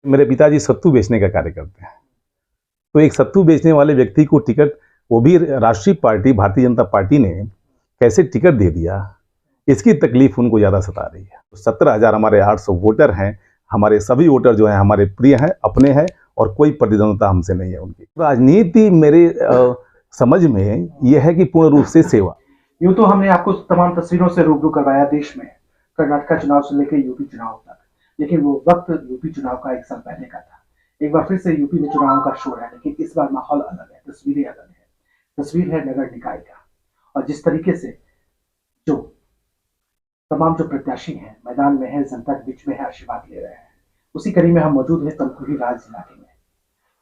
मेरे पिताजी सत्तू बेचने का कार्य करते हैं। तो एक सत्तू बेचने वाले व्यक्ति को टिकट, वो भी राष्ट्रीय पार्टी भारतीय जनता पार्टी ने कैसे टिकट दे दिया, इसकी तकलीफ उनको ज़्यादा सता रही है। 17,000 हमारे 800 वोटर हैं। हमारे सभी वोटर जो हैं हमारे प्रिय हैं, अपने हैं, और कोई प्रतिद्वंदता हमसे नहीं है उनकी। राजनीति मेरे समझ में यह है कि पूर्ण रूप से सेवा। यूं तो हमने आपको तमाम तस्वीरों से रूबरू करवाया देश में कर्नाटक चुनाव से लेकर यूपी चुनाव तक, लेकिन वो वक्त यूपी चुनाव का 1 साल पहले का था। एक बार फिर से यूपी में चुनाव का शोर है, लेकिन इस बार माहौल अलग है, तस्वीरें अलग है। तस्वीर है नगर निकाय का, और जिस तरीके से जो तमाम जो प्रत्याशी हैं मैदान में है, जनता के बीच में है, आशीर्वाद ले रहे हैं, उसी कड़ी में हम मौजूद हैं तमकुही राज इलाके में।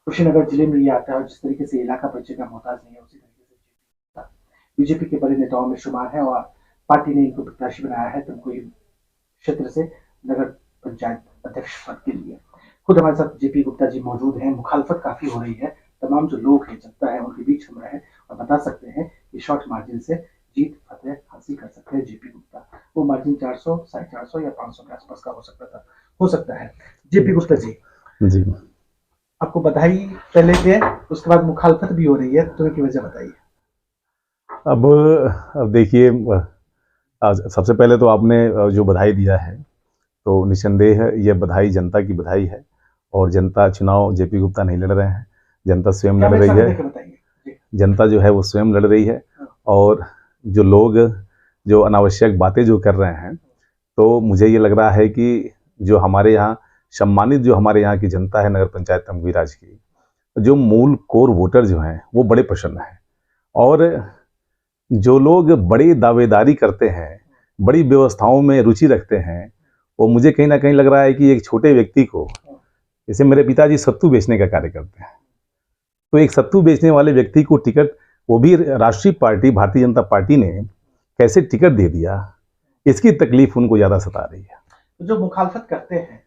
कुशीनगर जिले में ये आता है, और जिस तरीके से इलाका परिचय का मोहताज नहीं है, उसी तरीके से बीजेपी के बड़े नेताओं में शुमार है, और पार्टी ने इनको प्रत्याशी बनाया है तमकुही क्षेत्र से नगर पंचायत अध्यक्ष पद के लिए। खुद हमारे साथ जेपी गुप्ता जी मौजूद हैं। मुखालफत काफी हो रही है, तमाम जो लोग हैं, जनता है, उनके बीच हम रहे और बता सकते हैं कि शॉर्ट मार्जिन से जीत फतेह हासिल कर सकते हैं जेपी गुप्ता। वो मार्जिन 400, 450 या 500 के आसपास का हो सकता है। जेपी गुप्ता जी, आपको बधाई पहले दे, उसके बाद मुखालफत भी हो रही है, तो की वजह बताइए। अब देखिए, सबसे पहले तो आपने जो बधाई दिया है, तो निस्संदेह यह बधाई जनता की बधाई है। और जनता चुनाव जेपी गुप्ता नहीं लड़ रहे हैं, जनता स्वयं लड़ रही है। जनता जो है वो स्वयं लड़ रही है। और जो लोग जो अनावश्यक बातें जो कर रहे हैं, तो मुझे ये लग रहा है कि जो हमारे यहाँ सम्मानित जो हमारे यहाँ की जनता है नगर पंचायत तमकुही राज की, जो मूल कोर वोटर जो हैं वो बड़े प्रसन्न हैं। और जो लोग बड़ी दावेदारी करते हैं, बड़ी व्यवस्थाओं में रुचि रखते हैं, वो मुझे कहीं ना कहीं लग रहा है कि एक छोटे व्यक्ति को, जैसे मेरे पिताजी सत्तू बेचने का कार्य करते हैं, तो एक सत्तू बेचने वाले व्यक्ति को टिकट, वो भी राष्ट्रीय पार्टी भारतीय जनता पार्टी ने कैसे टिकट दे दिया, इसकी तकलीफ उनको ज़्यादा सता रही है। जो मुखालफत करते हैं,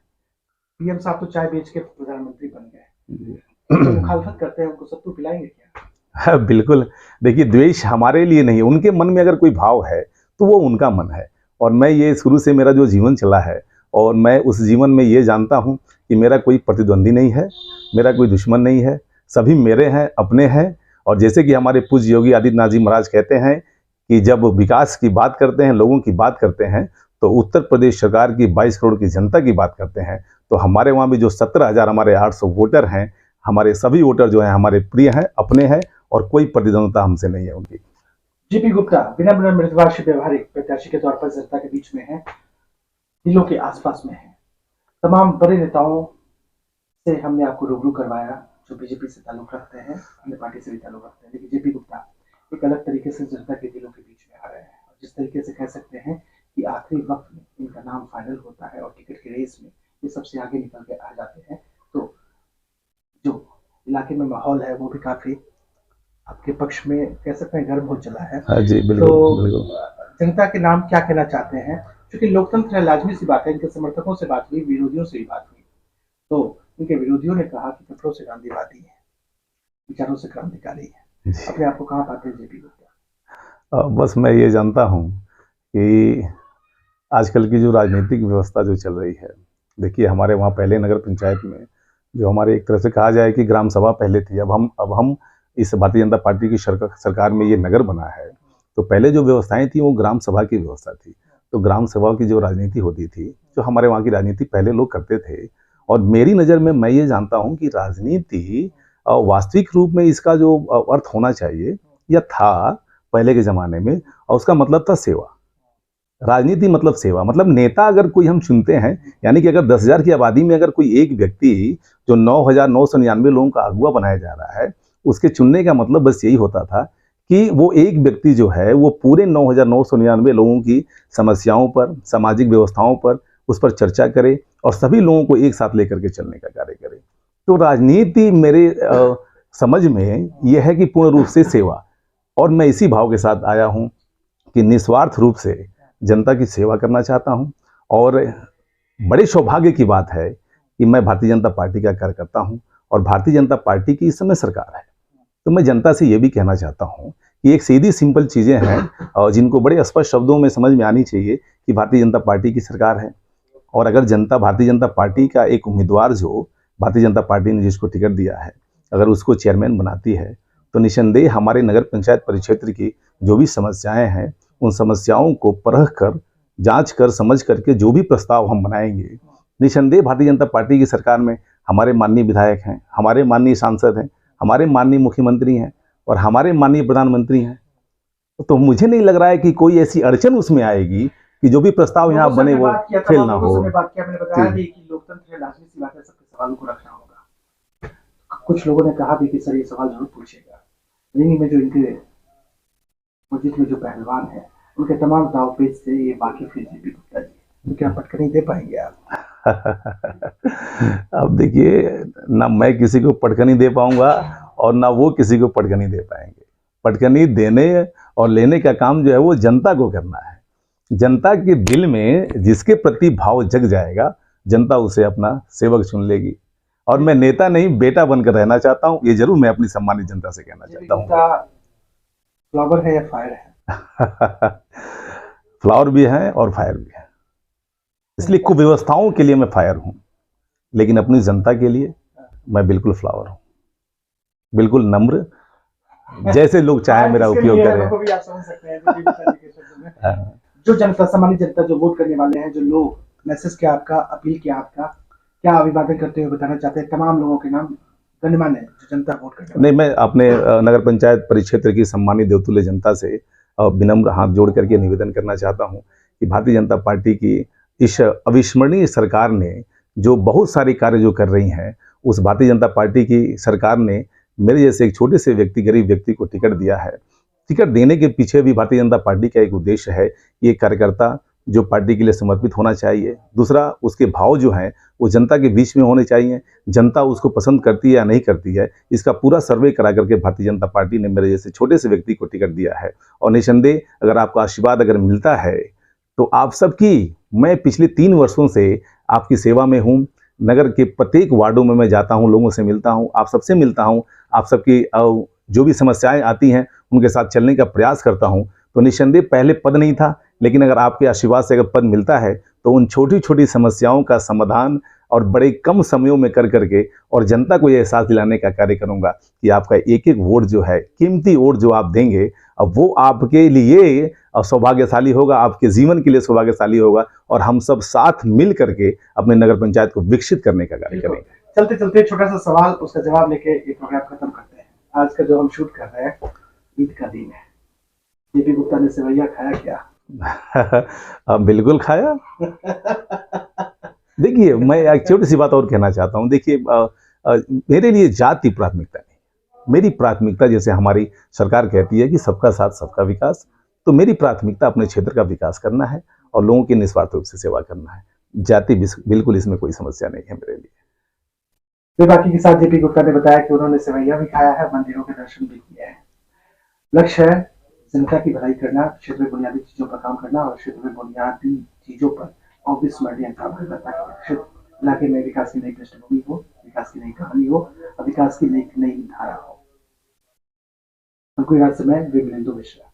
पीएम साहब तो चाय बेच के प्रधानमंत्री बन गए, जो मुखालफत करते हैं उनको सत्तू पिलाएंगे क्या? बिल्कुल। देखिए, द्वेष हमारे लिए नहीं, उनके मन में अगर कोई भाव है तो वो उनका मन है। और मैं ये शुरू से मेरा जो जीवन चला है, और मैं उस जीवन में ये जानता हूँ कि मेरा कोई प्रतिद्वंदी नहीं है, मेरा कोई दुश्मन नहीं है, सभी मेरे हैं, अपने हैं। और जैसे कि हमारे पूज्य योगी आदित्यनाथ जी महाराज कहते हैं कि जब विकास की बात करते हैं, लोगों की बात करते हैं, तो उत्तर प्रदेश सरकार की 22 करोड़ की जनता की बात करते हैं। तो हमारे वहाँ भी जो 17,000 हमारे 800 वोटर हैं, हमारे सभी वोटर जो हैं हमारे प्रिय हैं, अपने हैं, और कोई प्रतिद्वंदता हमसे नहीं है उनकी। जेपी गुप्ता विनम्र मृदुभाषी व्यवहारिक प्रत्याशी के तौर पर जनता के बीच में है, दिलों के आसपास में है। तमाम बड़े नेताओं से हमने आपको रूबरू करवाया जो बीजेपी से ताल्लुक रखते हैं, अन्य पार्टी से भी ताल्लुक रखते हैं, लेकिन जेपी गुप्ता एक अलग तरीके से जनता के दिलों के बीच में आ रहे हैं। और जिस तरीके से कह सकते हैं कि आखिरी वक्त में इनका नाम फाइनल होता है और टिकट की रेस में ये सबसे आगे निकल के आ जाते हैं, तो जो इलाके में माहौल है वो भी काफी आपके पक्ष में कह सकते हैं गर्व हो चला है। हाँ जी, बिल्कुल, तो बिल्कुल। जनता के नाम क्या कहना चाहते हैं, क्योंकि लोकतंत्र है, लाजमी सी बात है। इनके समर्थकों से बात हुई, विरोधियों से भी बात हुई, तो इनके विरोधियों ने कहा कि कपड़ों से गांधीवादी है, विचारों से क्रांतिकारी है। अपने आप को कहाँ पाते हैं जेपी गुप्ता? बस मैं ये जानता हूँ कि आजकल की जो राजनीतिक व्यवस्था जो चल रही है, देखिए हमारे वहाँ पहले नगर पंचायत में जो हमारे एक तरह से कहा जाए कि ग्राम सभा पहले थी, अब हम इस भारतीय जनता पार्टी की सरकार में ये नगर बना है। तो पहले जो व्यवस्थाएं थी वो ग्राम सभा की व्यवस्था थी। तो ग्राम सभा की जो राजनीति होती थी, जो हमारे वहाँ की राजनीति पहले लोग करते थे, और मेरी नज़र में मैं ये जानता हूँ कि राजनीति वास्तविक रूप में इसका जो अर्थ होना चाहिए या था पहले के ज़माने में, और उसका मतलब था सेवा। राजनीति मतलब सेवा, मतलब नेता अगर कोई हम चुनते हैं, यानी कि अगर 10,000 की आबादी में अगर कोई एक व्यक्ति जो 9,999 लोगों का अगुवा बनाया जा रहा है, उसके चुनने का मतलब बस यही होता था कि वो एक व्यक्ति जो है वो पूरे 9,999 लोगों की समस्याओं पर, सामाजिक व्यवस्थाओं पर, उस पर चर्चा करे और सभी लोगों को एक साथ लेकर के चलने का कार्य करे। तो राजनीति मेरे समझ में यह है कि पूर्ण रूप से सेवा, और मैं इसी भाव के साथ आया हूँ कि निस्वार्थ रूप से जनता की सेवा करना चाहता हूँ। और बड़े सौभाग्य की बात है कि मैं भारतीय जनता पार्टी का कार्यकर्ता हूँ, और भारतीय जनता पार्टी की इस समय सरकार है। तो मैं जनता से ये भी कहना चाहता हूँ कि एक सीधी सिंपल चीज़ें हैं और जिनको बड़े स्पष्ट शब्दों में समझ में आनी चाहिए कि भारतीय जनता पार्टी की सरकार है। और अगर जनता भारतीय जनता पार्टी का एक उम्मीदवार जो भारतीय जनता पार्टी ने जिसको टिकट दिया है, अगर उसको चेयरमैन बनाती है तो निसंदेह हमारे नगर पंचायत परिक्षेत्र की जो भी समस्याएं हैं उन समस्याओं को परख कर, जांच कर, समझ करके जो भी प्रस्ताव हम बनाएंगे, निसंदेह भारतीय जनता पार्टी की सरकार में हमारे माननीय विधायक हैं, हमारे माननीय सांसद हैं, हमारे माननीय मुख्यमंत्री हैं और हमारे माननीय प्रधानमंत्री हैं। तो मुझे नहीं लग रहा है कि कोई ऐसी अड़चन उसमें आएगी कि जो भी प्रस्ताव यहाँ बने वो फेल ना हो। बात किया, मैंने बताया भी कि लोकतंत्र है, लाजमी सी बात है, सबके सवालों को रखना होगा। कुछ लोगों ने कहा भी कि सर ये सवाल जरूर पूछेगा। रिंग में जो इनके मस्जिद में जो पहलवान है उनके तमाम दावपेच से ये वाकिफ है जेपी गुप्ता जी, तो क्या पटकनी दे पाएंगे आप? अब देखिए, ना मैं किसी को पटकनी दे पाऊंगा और ना वो किसी को पटकनी दे पाएंगे। पटकनी देने और लेने का काम जो है वो जनता को करना है। जनता के दिल में जिसके प्रति भाव जग जाएगा, जनता उसे अपना सेवक चुन लेगी। और मैं नेता नहीं, बेटा बनकर रहना चाहता हूं, ये जरूर मैं अपनी सम्मानित जनता से कहना चाहता हूं। फ्लावर है या फायर है? फ्लावर भी है और फायर भी है, इसलिए कुव्यवस्थाओं के लिए मैं फायर हूं, लेकिन अपनी जनता के लिए मैं बिल्कुल फ्लावर हूं, बिल्कुल नम्र, जैसे लोग चाहे मेरा उपयोग करें। भी आप समझ सकते हैं जो जनता, सामान्य जनता, जो वोट करने वाले हैं, जो लोग मैसेज किया आपका, अपील किया आपका, क्या अभिवादन करते हुए बताना चाहते हैं तमाम लोगों के नाम, गणमान्य जो जनता वोट करने? नहीं, मैं अपने नगर पंचायत परिक्षेत्र की सम्मानित देवतुल्य जनता से विनम्र हाथ जोड़ करके निवेदन करना चाहता हूं कि भारतीय जनता पार्टी की इस अविस्मरणीय सरकार ने जो बहुत सारे कार्य जो कर रही हैं, उस भारतीय जनता पार्टी की सरकार ने मेरे जैसे एक छोटे से व्यक्ति, गरीब व्यक्ति को टिकट दिया है। टिकट देने के पीछे भी भारतीय जनता पार्टी का एक उद्देश्य है, ये कार्यकर्ता जो पार्टी के लिए समर्पित होना चाहिए। दूसरा, उसके भाव जो हैं वो जनता के बीच में होने चाहिए। जनता उसको पसंद करती है या नहीं करती है, इसका पूरा सर्वे करा करके भारतीय जनता पार्टी ने मेरे जैसे छोटे से व्यक्ति को टिकट दिया है। और निसंदेह अगर आपका आशीर्वाद अगर मिलता है तो आप सबकी, मैं पिछले 3 वर्षों से आपकी सेवा में हूँ। नगर के प्रत्येक वार्डों में मैं जाता हूँ, लोगों से मिलता हूँ, आप सबसे मिलता हूँ, आप सबकी जो भी समस्याएं आती हैं उनके साथ चलने का प्रयास करता हूँ। तो निसंदेह पहले पद नहीं था, लेकिन अगर आपके आशीर्वाद से अगर पद मिलता है तो उन छोटी छोटी समस्याओं का समाधान और बड़े कम समयों में कर करके और जनता को ये एहसास दिलाने का कार्य करूंगा कि आपका एक एक वोट जो है, कीमती वोट जो आप देंगे, अब वो आपके लिए सौभाग्यशाली होगा, आपके जीवन के लिए सौभाग्यशाली होगा और हम सब साथ मिल करके अपने नगर पंचायत को विकसित करने का कार्य करेंगे। चलते चलते छोटा सा सवाल, उसका जवाब लेके ये प्रोग्राम खत्म करते हैं। आज का जो हम शूट कर रहे हैं, ईद का दिन है, जेपी गुप्ता ने सेवैया खाया क्या? बिल्कुल खाया। देखिए, मैं एक छोटी सी बात और कहना चाहता हूँ। देखिए, मेरे लिए जाति प्राथमिकता नहीं, मेरी प्राथमिकता, जैसे हमारी सरकार कहती है कि सबका साथ सबका विकास, तो मेरी प्राथमिकता अपने क्षेत्र का विकास करना है और लोगों की निस्वार्थ रूप से सेवा करना है। जाति बिल्कुल इसमें कोई समस्या नहीं है मेरे लिए। बाकी के साथ जेपी गुप्ता ने बताया कि उन्होंने सेवैया भी खाया है, मंदिरों के दर्शन भी किए हैं। लक्ष्य है जनता की भलाई करना, क्षेत्र में बुनियादी चीजों पर काम करना और क्षेत्र में बुनियादी चीजों पर अविस्मरणीय काम करना, ताकि इलाके में विकास की नई पृष्ठभूमि हो, विकास की नई कहानी हो और विकास की नई धारा हो। उनको राज्य में विमलेंदु मिश्रा।